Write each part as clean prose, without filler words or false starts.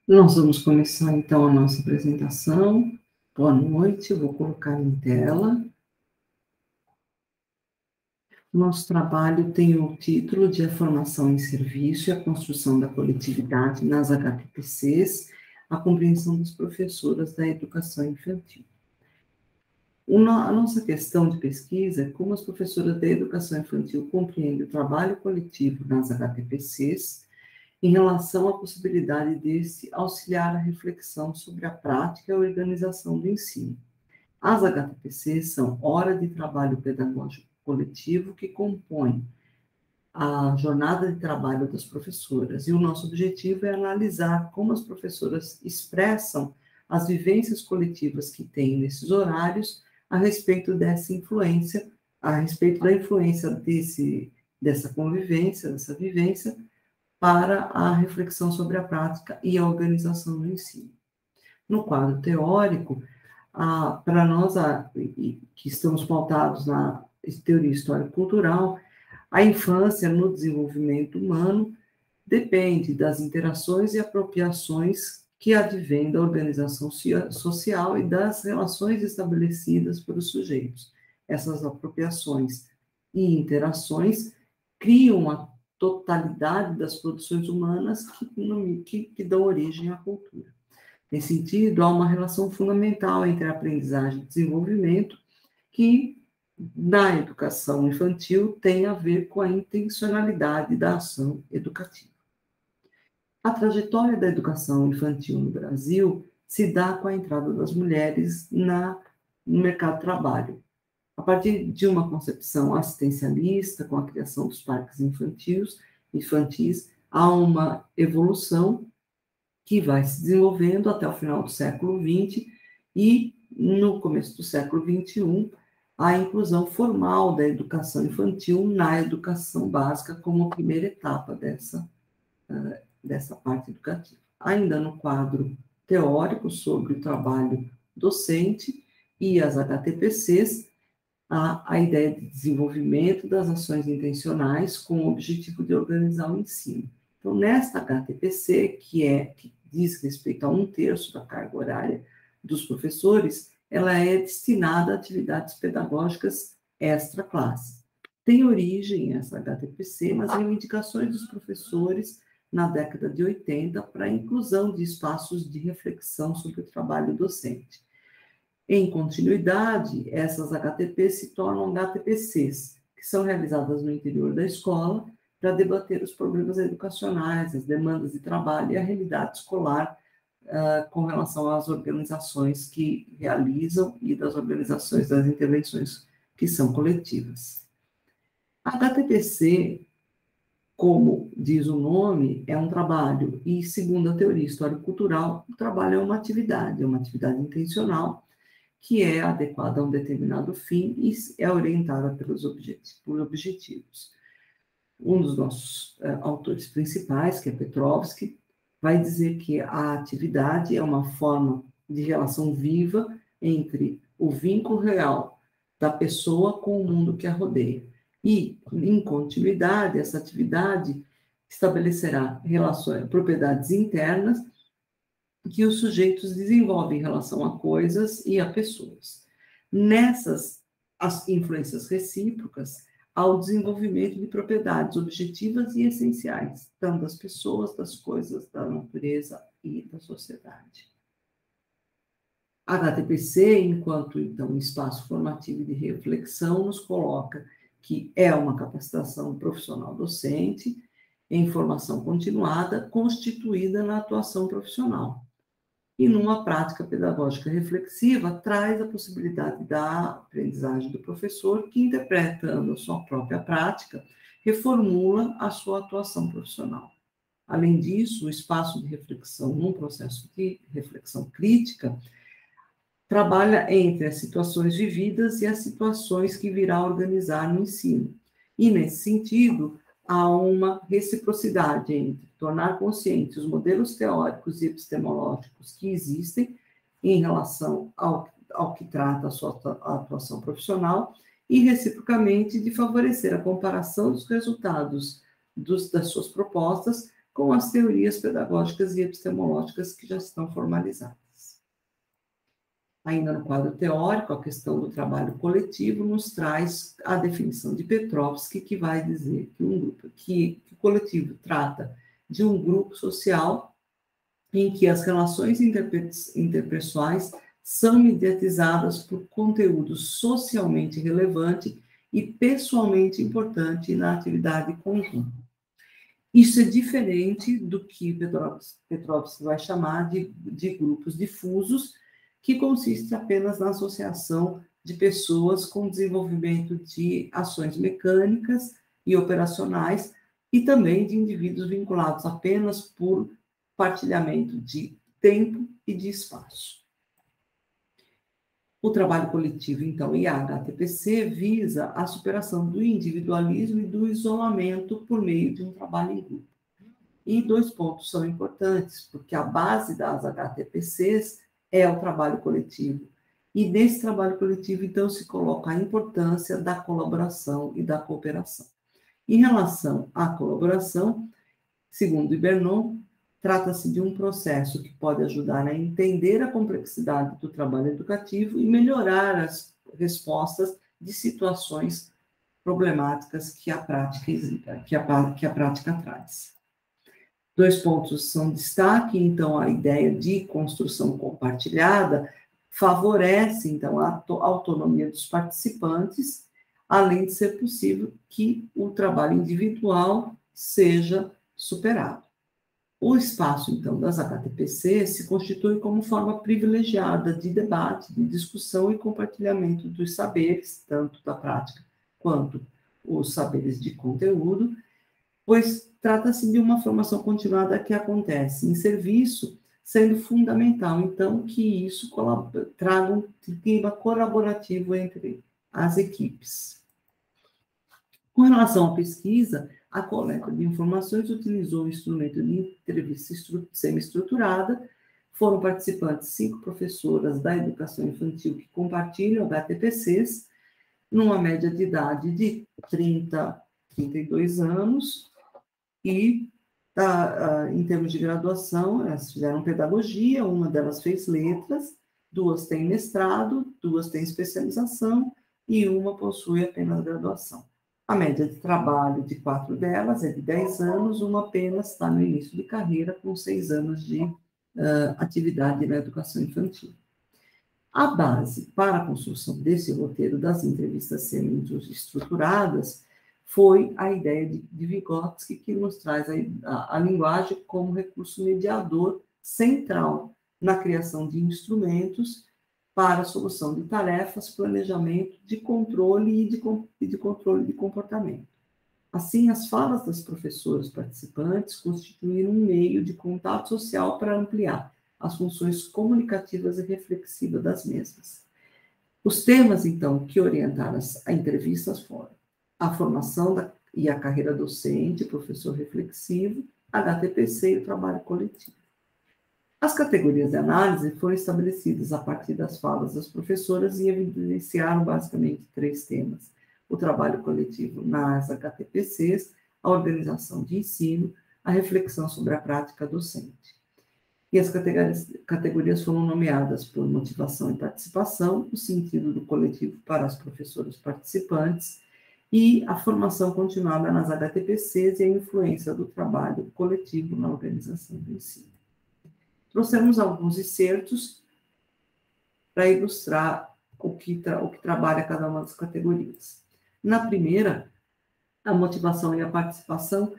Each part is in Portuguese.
Nós vamos começar, então, a nossa apresentação. Boa noite, eu vou colocar em tela. Nosso trabalho tem o título de A Formação em Serviço e a Construção da Coletividade nas HTPCs, a compreensão das professoras da educação infantil. A nossa questão de pesquisa é como as professoras da educação infantil compreendem o trabalho coletivo nas HTPCs, em relação à possibilidade desse auxiliar a reflexão sobre a prática e a organização do ensino. As HTPCs são hora de trabalho pedagógico coletivo que compõe a jornada de trabalho das professoras, e o nosso objetivo é analisar como as professoras expressam as vivências coletivas que têm nesses horários a respeito dessa influência, a respeito da influência dessa convivência, dessa vivência, para a reflexão sobre a prática e a organização do ensino. No quadro teórico, para nós que estamos pautados na teoria histórico-cultural, a infância no desenvolvimento humano depende das interações e apropriações que advêm da organização social e das relações estabelecidas pelos sujeitos. Essas apropriações e interações criam a totalidade das produções humanas que dão origem à cultura. Nesse sentido, há uma relação fundamental entre a aprendizagem e desenvolvimento que, na educação infantil, tem a ver com a intencionalidade da ação educativa. A trajetória da educação infantil no Brasil se dá com a entrada das mulheres no mercado de trabalho. A partir de uma concepção assistencialista, com a criação dos parques infantis, há uma evolução que vai se desenvolvendo até o final do século XX e, no começo do século XXI, a inclusão formal da educação infantil na educação básica como primeira etapa dessa parte educativa. Ainda no quadro teórico sobre o trabalho docente e as HTPCs, a ideia de desenvolvimento das ações intencionais com o objetivo de organizar o ensino. Então, nesta HTPC, que diz respeito a 1/3 da carga horária dos professores, ela é destinada a atividades pedagógicas extra-classe. Tem origem essa HTPC nas reivindicações dos professores na década de 80 para a inclusão de espaços de reflexão sobre o trabalho docente. Em continuidade, essas HTPs se tornam HTPCs, que são realizadas no interior da escola para debater os problemas educacionais, as demandas de trabalho e a realidade escolar com relação às organizações que realizam e das organizações das intervenções que são coletivas. A HTPC, como diz o nome, é um trabalho e, segundo a teoria histórico-cultural, o trabalho é uma atividade intencional, que é adequada a um determinado fim e é orientada por objetivos. Um dos nossos autores principais, que é Petrovsky, vai dizer que a atividade é uma forma de relação viva entre o vínculo real da pessoa com o mundo que a rodeia. E, em continuidade, essa atividade estabelecerá propriedades internas que os sujeitos desenvolvem em relação a coisas e a pessoas. Nessas as influências recíprocas, ao desenvolvimento de propriedades objetivas e essenciais, tanto das pessoas, das coisas, da natureza e da sociedade. A HTPC, enquanto, então, espaço formativo de reflexão, nos coloca que é uma capacitação profissional docente em formação continuada, constituída na atuação profissional. E numa prática pedagógica reflexiva, traz a possibilidade da aprendizagem do professor, que, interpretando a sua própria prática, reformula a sua atuação profissional. Além disso, o espaço de reflexão, num processo de reflexão crítica, trabalha entre as situações vividas e as situações que virá organizar no ensino. E, nesse sentido, há uma reciprocidade entre tornar conscientes os modelos teóricos e epistemológicos que existem em relação ao que trata a sua atuação profissional e, reciprocamente, de favorecer a comparação dos resultados das suas propostas com as teorias pedagógicas e epistemológicas que já estão formalizadas. Ainda no quadro teórico, a questão do trabalho coletivo nos traz a definição de Petrovsky, que vai dizer que o coletivo trata de um grupo social em que as relações interpessoais são mediatizadas por conteúdo socialmente relevante e pessoalmente importante na atividade conjunta. Isso é diferente do que Petrovsky vai chamar de grupos difusos, que consiste apenas na associação de pessoas com desenvolvimento de ações mecânicas e operacionais e também de indivíduos vinculados apenas por partilhamento de tempo e de espaço. O trabalho coletivo, então, e a HTPC visa a superação do individualismo e do isolamento por meio de um trabalho em grupo. E 2 pontos são importantes, porque a base das HTPCs é o trabalho coletivo. E nesse trabalho coletivo, então, se coloca a importância da colaboração e da cooperação. Em relação à colaboração, segundo Ibernon, trata-se de um processo que pode ajudar a entender a complexidade do trabalho educativo e melhorar as respostas de situações problemáticas que a prática traz. 2 pontos são destaque, então, a ideia de construção compartilhada favorece, então, a autonomia dos participantes, além de ser possível que o trabalho individual seja superado. O espaço, então, das HTPC se constitui como forma privilegiada de debate, de discussão e compartilhamento dos saberes, tanto da prática quanto os saberes de conteúdo, pois trata-se de uma formação continuada que acontece em serviço, sendo fundamental, então, que isso traga um clima colaborativo entre as equipes. Com relação à pesquisa, a coleta de informações utilizou um instrumento de entrevista semi-estruturada. Foram participantes 5 professoras da educação infantil que compartilham HTPCs, numa média de idade de 32 anos, e em termos de graduação, elas fizeram pedagogia, uma delas fez letras, 2 têm mestrado, 2 têm especialização e uma possui apenas graduação. A média de trabalho de 4 delas é de 10 anos, uma apenas está no início de carreira, com 6 anos de atividade na educação infantil. A base para a construção desse roteiro das entrevistas semi-estruturadas foi a ideia de Vygotsky, que nos traz a linguagem como recurso mediador central na criação de instrumentos para a solução de tarefas, planejamento, de controle e de controle de comportamento. Assim, as falas das professoras participantes constituíram um meio de contato social para ampliar as funções comunicativas e reflexivas das mesmas. Os temas, então, que orientaram as entrevistas foram a formação e a carreira docente, professor reflexivo, HTPC e o trabalho coletivo. As categorias de análise foram estabelecidas a partir das falas das professoras e evidenciaram basicamente 3 temas: o trabalho coletivo nas HTPCs, a organização de ensino, a reflexão sobre a prática docente. E as categorias foram nomeadas por motivação e participação, o sentido do coletivo para as professoras participantes e a formação continuada nas HTPCs e a influência do trabalho coletivo na organização do ensino. Trouxemos alguns excertos para ilustrar o que trabalha cada uma das categorias. Na primeira, a motivação e a participação,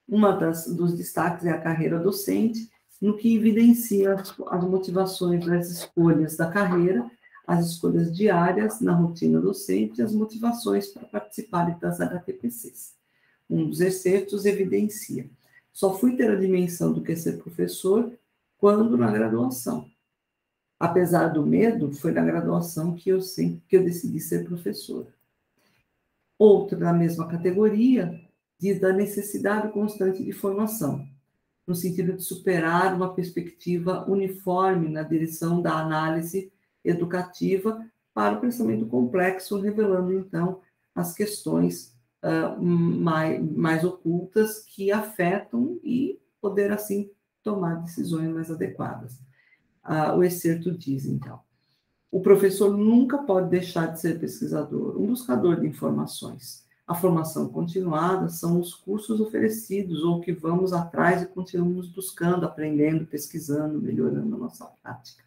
dos destaques é a carreira docente, no que evidencia as motivações das escolhas da carreira, as escolhas diárias na rotina docente e as motivações para participar das HTPCs. Um dos excertos evidencia: só fui ter a dimensão do que é ser professor quando na graduação. Apesar do medo, foi na graduação que eu decidi ser professora. Outro da mesma categoria diz da necessidade constante de formação, no sentido de superar uma perspectiva uniforme na direção da análise educativa para o pensamento complexo, revelando, então, as questões mais ocultas que afetam e poder, assim, tomar decisões mais adequadas. O excerto diz, então: o professor nunca pode deixar de ser pesquisador, um buscador de informações. A formação continuada são os cursos oferecidos ou que vamos atrás e continuamos buscando, aprendendo, pesquisando, melhorando a nossa prática.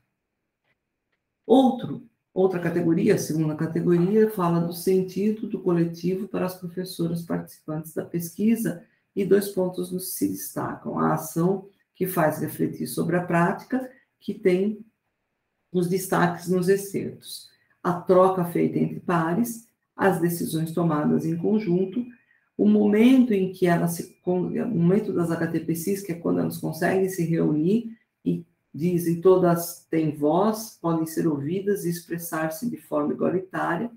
Outra categoria, a segunda categoria, fala do sentido do coletivo para as professoras participantes da pesquisa, e 2 pontos se destacam: a ação, que faz refletir sobre a prática, que tem os destaques nos excertos, a troca feita entre pares, as decisões tomadas em conjunto, o momento em que o momento das HTPCs, que é quando elas conseguem se reunir e dizem todas têm voz, podem ser ouvidas e expressar-se de forma igualitária,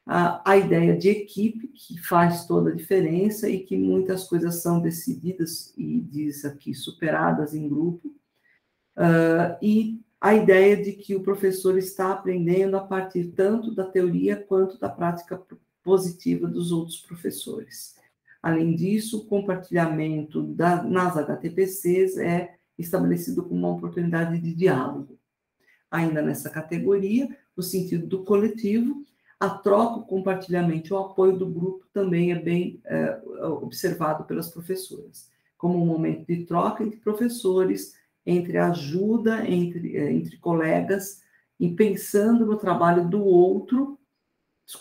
a ideia de equipe, que faz toda a diferença e que muitas coisas são decididas, e diz aqui, superadas em grupo, e a ideia de que o professor está aprendendo a partir tanto da teoria quanto da prática positiva dos outros professores. Além disso, o compartilhamento nas HTPCs é estabelecido como uma oportunidade de diálogo. Ainda nessa categoria, o sentido do coletivo, a troca, o compartilhamento e o apoio do grupo também é bem observado pelas professoras, como um momento de troca entre professores, entre ajuda, entre colegas, e pensando no trabalho do outro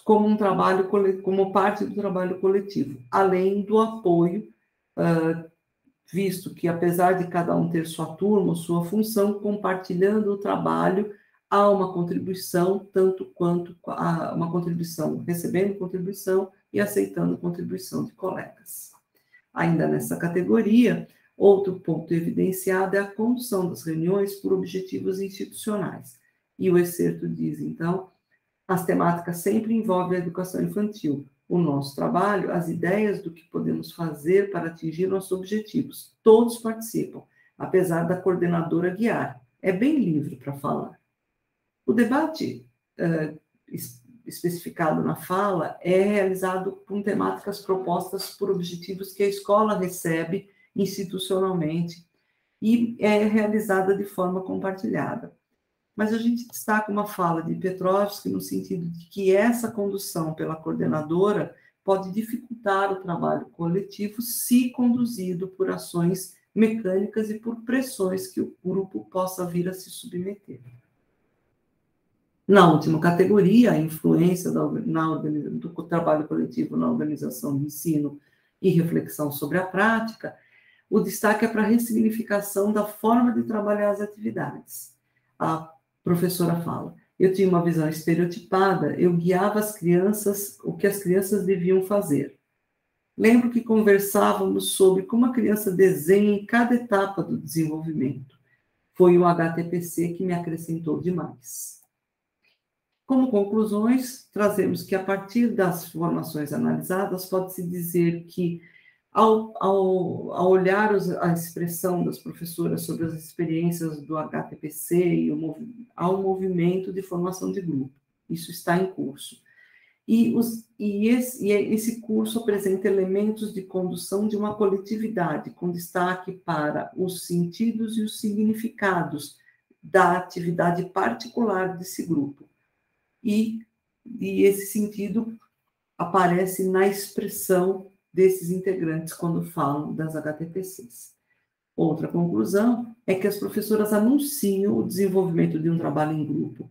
como um trabalho, como parte do trabalho coletivo, além do apoio, visto que, apesar de cada um ter sua turma, sua função, compartilhando o trabalho, há uma contribuição, tanto quanto uma contribuição, recebendo contribuição e aceitando contribuição de colegas. Ainda nessa categoria, outro ponto evidenciado é a condução das reuniões por objetivos institucionais. E o excerto diz, então: as temáticas sempre envolvem a educação infantil. O nosso trabalho, as ideias do que podemos fazer para atingir nossos objetivos. Todos participam, apesar da coordenadora guiar. É bem livre para falar. O debate especificado na fala é realizado com temáticas propostas por objetivos que a escola recebe institucionalmente e é realizada de forma compartilhada. Mas a gente destaca uma fala de Petrovski no sentido de que essa condução pela coordenadora pode dificultar o trabalho coletivo se conduzido por ações mecânicas e por pressões que o grupo possa vir a se submeter. Na última categoria, a influência do trabalho coletivo na organização do ensino e reflexão sobre a prática, o destaque é para a ressignificação da forma de trabalhar as atividades. A professora fala: eu tinha uma visão estereotipada, eu guiava as crianças, o que as crianças deviam fazer. Lembro que conversávamos sobre como a criança desenha em cada etapa do desenvolvimento. Foi o HTPC que me acrescentou demais. Como conclusões, trazemos que, a partir das formações analisadas, pode-se dizer que, ao olhar a expressão das professoras sobre as experiências do HTPC, há um movimento de formação de grupo. Isso está em curso. Esse curso apresenta elementos de condução de uma coletividade, com destaque para os sentidos e os significados da atividade particular desse grupo. E esse sentido aparece na expressão desses integrantes quando falam das HTPCs. Outra conclusão é que as professoras anunciam o desenvolvimento de um trabalho em grupo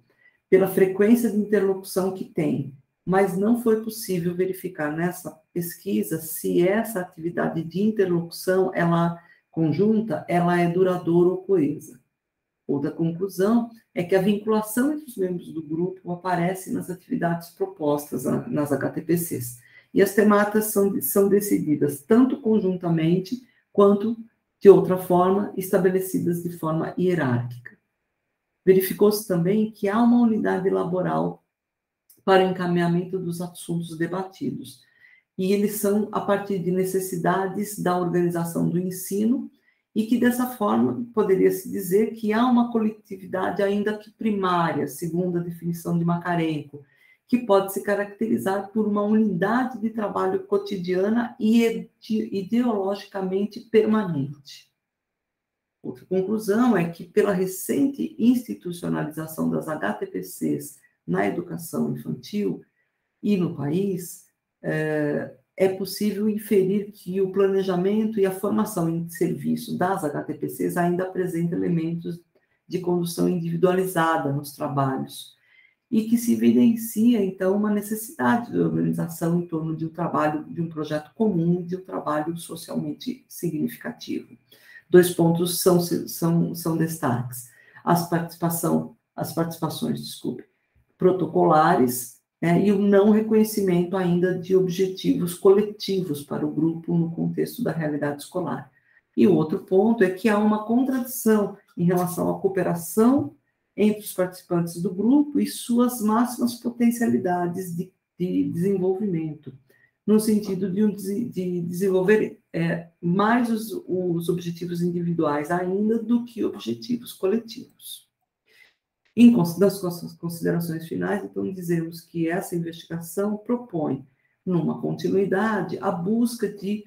pela frequência de interlocução que tem, mas não foi possível verificar nessa pesquisa se essa atividade de interlocução conjunta é duradoura ou coesa. Outra conclusão é que a vinculação entre os membros do grupo aparece nas atividades propostas nas HTPCs, e as temáticas são decididas tanto conjuntamente quanto, de outra forma, estabelecidas de forma hierárquica. Verificou-se também que há uma unidade laboral para o encaminhamento dos assuntos debatidos, e eles são a partir de necessidades da organização do ensino, e que, dessa forma, poderia-se dizer que há uma coletividade ainda que primária, segundo a definição de Makarenko, que pode se caracterizar por uma unidade de trabalho cotidiana e ideologicamente permanente. Outra conclusão é que, pela recente institucionalização das HTPCs na educação infantil e no país, é possível inferir que o planejamento e a formação em serviço das HTPCs ainda apresentam elementos de condução individualizada nos trabalhos, e que se evidencia, então, uma necessidade de organização em torno de um trabalho, de um projeto comum, de um trabalho socialmente significativo. 2 pontos são destaques. As participações, protocolares, né, e o não reconhecimento ainda de objetivos coletivos para o grupo no contexto da realidade escolar. E o outro ponto é que há uma contradição em relação à cooperação entre os participantes do grupo e suas máximas potencialidades de desenvolvimento, no sentido de desenvolver mais os objetivos individuais ainda do que objetivos coletivos. Das nossas considerações finais, então, dizemos que essa investigação propõe, numa continuidade, a busca de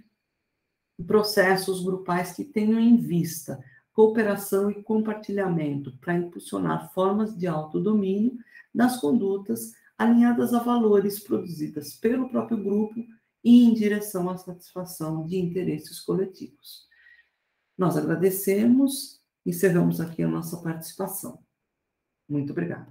processos grupais que tenham em vista cooperação e compartilhamento para impulsionar formas de autodomínio das condutas alinhadas a valores produzidas pelo próprio grupo e em direção à satisfação de interesses coletivos. Nós agradecemos e encerramos aqui a nossa participação. Muito obrigada.